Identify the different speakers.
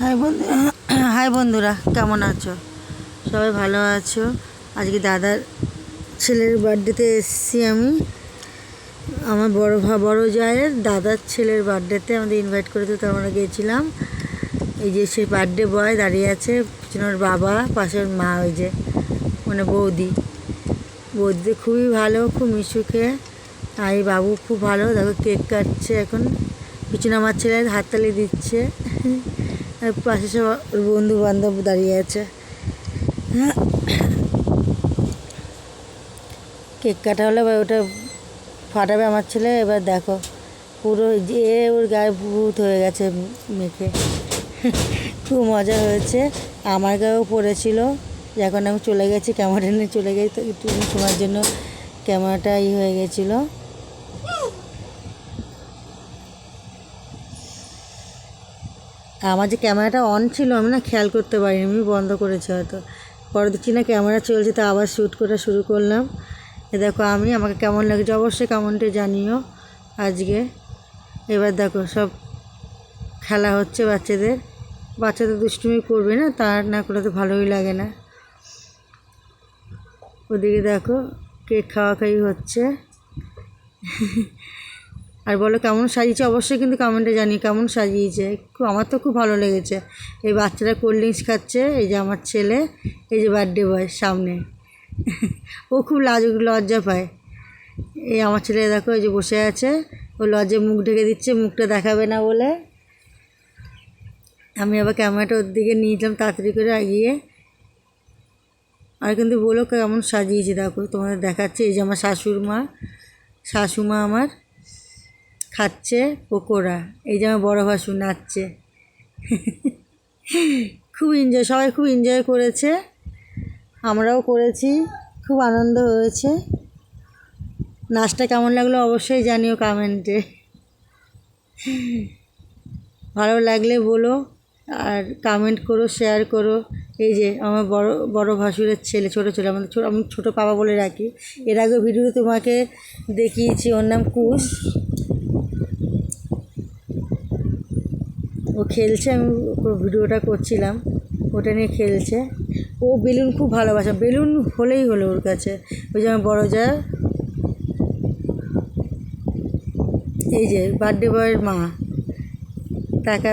Speaker 1: High বন্ধুরা, কেমন আছো? সবাই ভালো আছো? আজকে দাদার ছেলের বার্থডেতে এসেছি আমি। আমার বড় জায়ের দাদার ছেলের বার্থডেতে আমাদের ইনভাইট করেছে, তো আমরা গিয়েছিলাম। এই যে সেই বার্থডে বয় দাঁড়িয়ে আছে, পিছনে ওর বাবা, পাশে ওর মা, ওই যে মানে বৌদি খুবই ভালো, খুব মিশুকে। আর এই বাবু খুব ভালো, দেখো কেক কাটছে এখন। পিছনে আমার ছেলে হাততালি দিচ্ছে, আর পাশে সব বন্ধু বান্ধব দাঁড়িয়ে আছে। কেক কাটা হলে এবার ওটা ফাটাবে আমার ছেলে। এবার দেখো পুরো যে ওর গায়ে ভূত হয়ে গেছে মেখে। খুব মজা হয়েছে। আমার গায়েও পড়েছিল। এখন আমি চলে গেছি, ক্যামেরা নিয়ে চলে গেছি, তো একটু সময়ের জন্য ক্যামেরাটা হয়ে গেছিলো। আমার যে ক্যামেরাটা অন ছিল, আমি না খেয়াল করতে পারিনি, আমি বন্ধ করেছি হয়তো। পরে দেখছি না ক্যামেরা চলছে, তো আবার শ্যুট করা শুরু করলাম। দেখো আমাকে কেমন লাগছে অবশ্যই কমেন্টে জানিও আজকে। এবার দেখো সব খেলা হচ্ছে বাচ্চাদের দুষ্টুমি করবে না, তার না করলে তো ভালোই লাগে না। ওদিকে দেখো কেক খাওয়াখাওয়ি হচ্ছে। আর বলো কেমন সাজিয়েছে, অবশ্যই কিন্তু কমেন্টে জানিয়ে কেমন সাজিয়েছে। আমার তো খুব ভালো লেগেছে। এই বাচ্চারা কোল্ড ড্রিঙ্কস খাচ্ছে, এই যে আমার ছেলে, এই যে বার্থডে বয় সামনে। ও খুব লজ্জা পায়। এই আমার ছেলে দেখো এই যে বসে আছে, ও লজ্জায় মুখ ঢেকে দিচ্ছে, মুখটা দেখাবে না বলে। আমি আবার ক্যামেরাটা ওর দিকে নিয়েছিলাম তাড়াতাড়ি করে এগিয়ে। আর কিন্তু বলো কেমন সাজিয়েছে, দেখো তোমাদের দেখাচ্ছে। এই যে আমার শাশুমা আমার খাচ্ছে পকোড়া। এই যে আমার বড় ভাসুর নাচছে। সবাই খুব এনজয় করেছে, আমরাও করেছি, খুব আনন্দ হয়েছে। নাচটা কেমন লাগলো অবশ্যই জানিও কমেন্টে। ভালো লাগলে বলো, আর কমেন্ট করো, শেয়ার করো। এই যে আমার বড় ভাসুরের ছেলে, ছোটো ছেলে, আমি ছোটো পাপা বলে রাখি। এর আগে ভিডিওতে তোমাকে দেখিয়েছি, ওর নাম কুশ। ও খেলছে, আমি ভিডিওটা করছিলাম, ওটা নিয়ে খেলছে। ও বেলুন খুব ভালোবাসে, বেলুন হলেই হলো ওর কাছে। ওই যে আমার বড় যা, এই যে বার্থডে বয়ের মা, টাকা